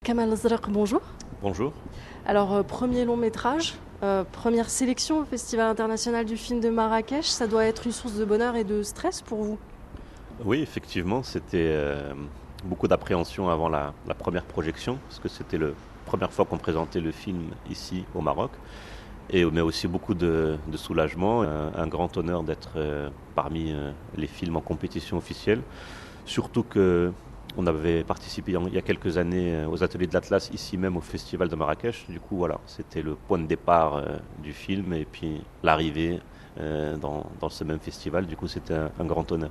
Kamal Azraq, bonjour. Bonjour. Alors, premier long métrage, première sélection au Festival international du film de Marrakech, ça doit être une source de bonheur et de stress pour vous? Oui, effectivement, c'était beaucoup d'appréhension avant la première projection, parce que c'était la première fois qu'on présentait le film ici au Maroc, mais aussi beaucoup de soulagement, un grand honneur d'être parmi les films en compétition officielle, surtout que on avait participé il y a quelques années aux ateliers de l'Atlas, ici même au Festival de Marrakech. Du coup, voilà, c'était le point de départ du film et puis l'arrivée dans ce même festival. Du coup, c'était un grand honneur.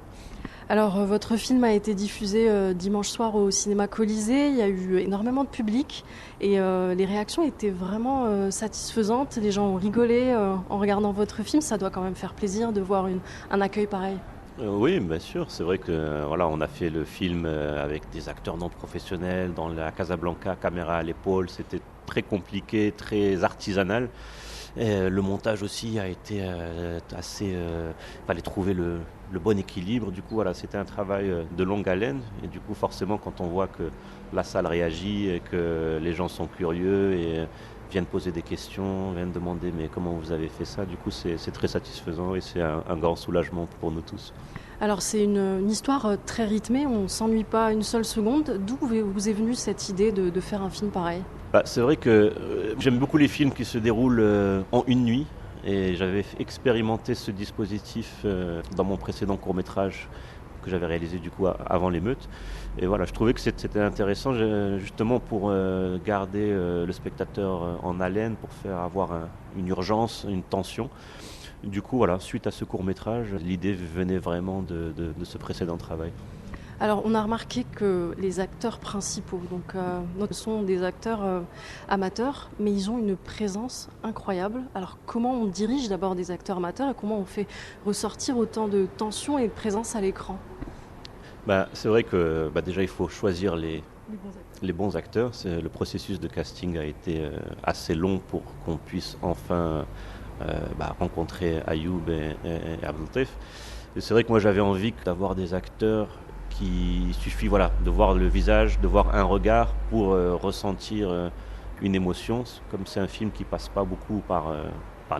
Alors, votre film a été diffusé dimanche soir au cinéma Colisée, il y a eu énormément de public et les réactions étaient vraiment satisfaisantes, les gens ont rigolé en regardant votre film, ça doit quand même faire plaisir de voir un accueil pareil. Oui, bien sûr. C'est vrai que voilà, on a fait le film avec des acteurs non professionnels dans la Casablanca, caméra à l'épaule. C'était très compliqué, très artisanal. Et, le montage aussi a été assez. Fallait trouver le bon équilibre. Du coup, voilà, c'était un travail de longue haleine. Et du coup, forcément, quand on voit que la salle réagit et que les gens sont curieux et viennent poser des questions, viennent demander mais comment vous avez fait ça, du coup, c'est très satisfaisant et c'est un grand soulagement pour nous tous. Alors, c'est une histoire très rythmée, on ne s'ennuie pas une seule seconde. D'où vous est venue cette idée de faire un film pareil? Bah, c'est vrai que j'aime beaucoup les films qui se déroulent en une nuit. Et j'avais expérimenté ce dispositif dans mon précédent court-métrage que j'avais réalisé du coup avant l'émeute. Et voilà, je trouvais que c'était intéressant justement pour garder le spectateur en haleine, pour faire avoir une urgence, une tension. Du coup, voilà, suite à ce court-métrage, l'idée venait vraiment de ce précédent travail. Alors, on a remarqué que les acteurs principaux sont des acteurs amateurs, mais ils ont une présence incroyable. Alors, comment on dirige d'abord des acteurs amateurs et comment on fait ressortir autant de tension et de présence à l'écran? Bah, c'est vrai que déjà il faut choisir Les bons acteurs. les bons acteurs. Le processus de casting a été assez long pour qu'on puisse enfin rencontrer Ayoub et Abdeltif. Et c'est vrai que moi j'avais envie d'avoir des acteurs qui il suffit voilà, de voir le visage, de voir un regard pour ressentir une émotion. Comme c'est un film qui passe pas beaucoup par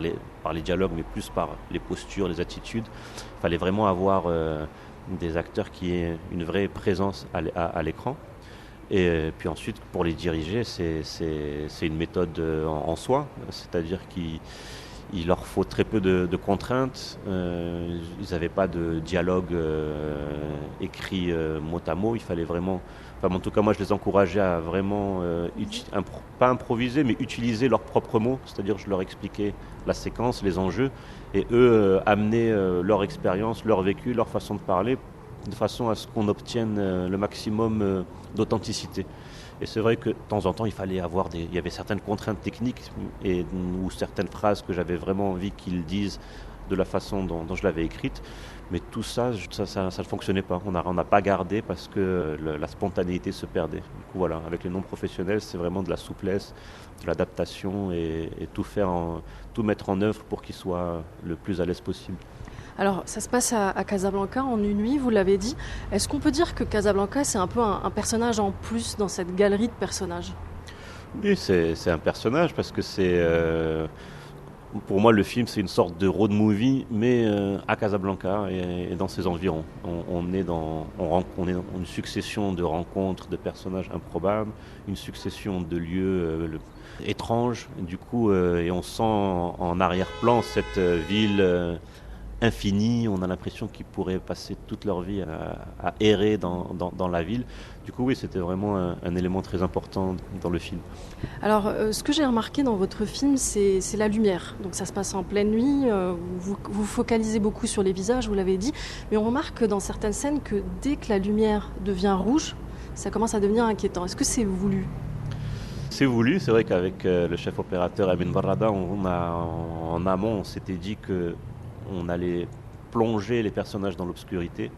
les dialogues, mais plus par les postures, les attitudes, il fallait vraiment avoir des acteurs qui aient une vraie présence à l'écran. Et puis ensuite, pour les diriger, c'est une méthode en soi, c'est-à-dire qu'il leur faut très peu de contraintes. Ils n'avaient pas de dialogue écrit mot à mot. Il fallait vraiment, enfin, en tout cas, moi, je les encourageais à vraiment, pas improviser, mais utiliser leurs propres mots. C'est-à-dire, je leur expliquais la séquence, les enjeux, et eux amener leur expérience, leur vécu, leur façon de parler, de façon à ce qu'on obtienne le maximum d'authenticité. Et c'est vrai que de temps en temps, il y avait certaines contraintes techniques ou certaines phrases que j'avais vraiment envie qu'ils disent de la façon dont je l'avais écrite. Mais tout ça, ça ne fonctionnait pas. On n'a pas gardé parce que la spontanéité se perdait. Du coup, voilà, avec les non-professionnels, c'est vraiment de la souplesse, de l'adaptation et tout mettre en œuvre pour qu'ils soient le plus à l'aise possible. Alors, ça se passe à Casablanca en une nuit, vous l'avez dit. Est-ce qu'on peut dire que Casablanca, c'est un peu un personnage en plus dans cette galerie de personnages? Oui, c'est un personnage parce que pour moi, le film, c'est une sorte de road movie, mais à Casablanca et dans ses environs. On est dans une succession de rencontres, de personnages improbables, une succession de lieux étranges. Du coup, et on sent en arrière-plan cette ville infinie. On a l'impression qu'ils pourraient passer toute leur vie à errer dans la ville. Du coup, oui, c'était vraiment un élément très important dans le film. Alors, ce que j'ai remarqué dans votre film, c'est la lumière. Donc, ça se passe en pleine nuit. Vous focalisez beaucoup sur les visages, vous l'avez dit. Mais on remarque dans certaines scènes que dès que la lumière devient rouge, ça commence à devenir inquiétant. Est-ce que c'est voulu? C'est voulu, c'est vrai qu'avec le chef opérateur Amin Barrada, en amont, on s'était dit que on allait plonger les personnages dans l'obscurité,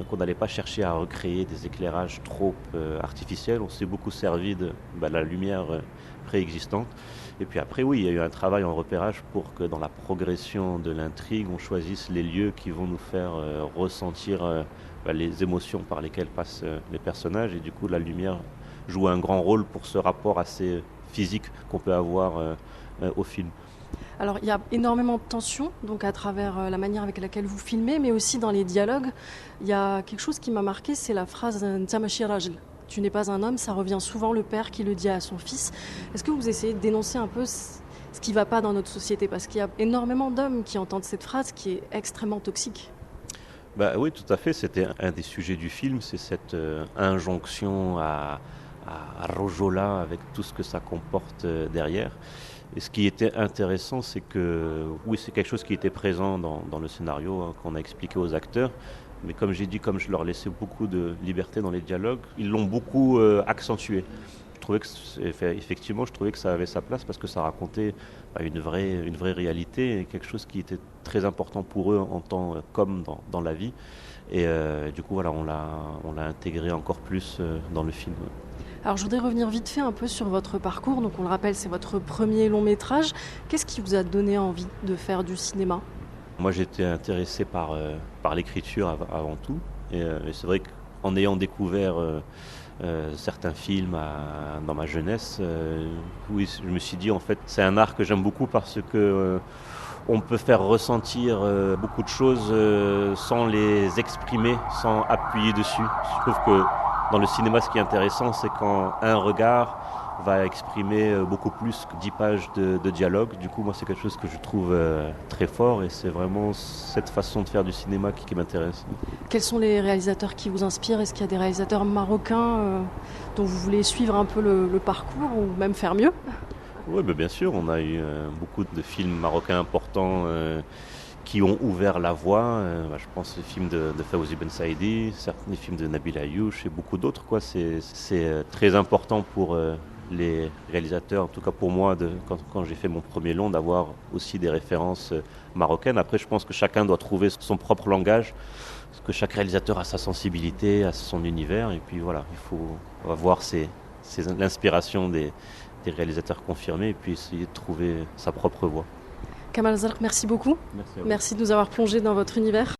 qu'on n'allait pas chercher à recréer des éclairages trop artificiels. On s'est beaucoup servi de la lumière préexistante. Et puis après, oui, il y a eu un travail en repérage pour que dans la progression de l'intrigue, on choisisse les lieux qui vont nous faire ressentir les émotions par lesquelles passent les personnages. Et du coup, la lumière joue un grand rôle pour ce rapport assez physique qu'on peut avoir au film. Alors il y a énormément de tension donc à travers la manière avec laquelle vous filmez, mais aussi dans les dialogues. Il y a quelque chose qui m'a marqué, c'est la phrase Nta machi rajel. Tu n'es pas un homme, ça revient souvent le père qui le dit à son fils. Est-ce que vous essayez de dénoncer un peu ce qui ne va pas dans notre société? Parce qu'il y a énormément d'hommes qui entendent cette phrase qui est extrêmement toxique. Bah oui, tout à fait. C'était un des sujets du film, c'est cette injonction à Rojola avec tout ce que ça comporte derrière. Et ce qui était intéressant, c'est que oui, c'est quelque chose qui était présent dans le scénario, hein, qu'on a expliqué aux acteurs. Mais comme j'ai dit, comme je leur laissais beaucoup de liberté dans les dialogues, ils l'ont beaucoup accentué. Effectivement, je trouvais que ça avait sa place parce que ça racontait une vraie réalité et quelque chose qui était très important pour eux en tant qu'hommes dans la vie. Et du coup, voilà, on l'a intégré encore plus dans le film. Alors je voudrais revenir vite fait un peu sur votre parcours. Donc on le rappelle, c'est votre premier long métrage. Qu'est-ce qui vous a donné envie de faire du cinéma? Moi, j'étais intéressé par l'écriture avant tout. Et c'est vrai qu'en ayant découvert certains films dans ma jeunesse, oui, je me suis dit, en fait, c'est un art que j'aime beaucoup parce que on peut faire ressentir beaucoup de choses sans les exprimer, sans appuyer dessus. Je trouve que dans le cinéma, ce qui est intéressant, c'est quand un regard va exprimer beaucoup plus que 10 pages de dialogue. Du coup, moi, c'est quelque chose que je trouve très fort et c'est vraiment cette façon de faire du cinéma qui m'intéresse. Quels sont les réalisateurs qui vous inspirent? Est-ce qu'il y a des réalisateurs marocains dont vous voulez suivre un peu le parcours ou même faire mieux? Oui, bien sûr, on a eu beaucoup de films marocains importants qui ont ouvert la voie. Je pense aux films de Fawzi Ben Saïdi, certains films de Nabil Ayouch et beaucoup d'autres. C'est très important pour les réalisateurs, en tout cas pour moi, quand j'ai fait mon premier long, d'avoir aussi des références marocaines. Après, je pense que chacun doit trouver son propre langage, parce que chaque réalisateur a sa sensibilité, a son univers. Et puis voilà, on va voir l'inspiration des réalisateurs confirmés et puis essayer de trouver sa propre voie. Kamal Zarq, merci beaucoup. Merci à vous. Merci de nous avoir plongé dans votre univers.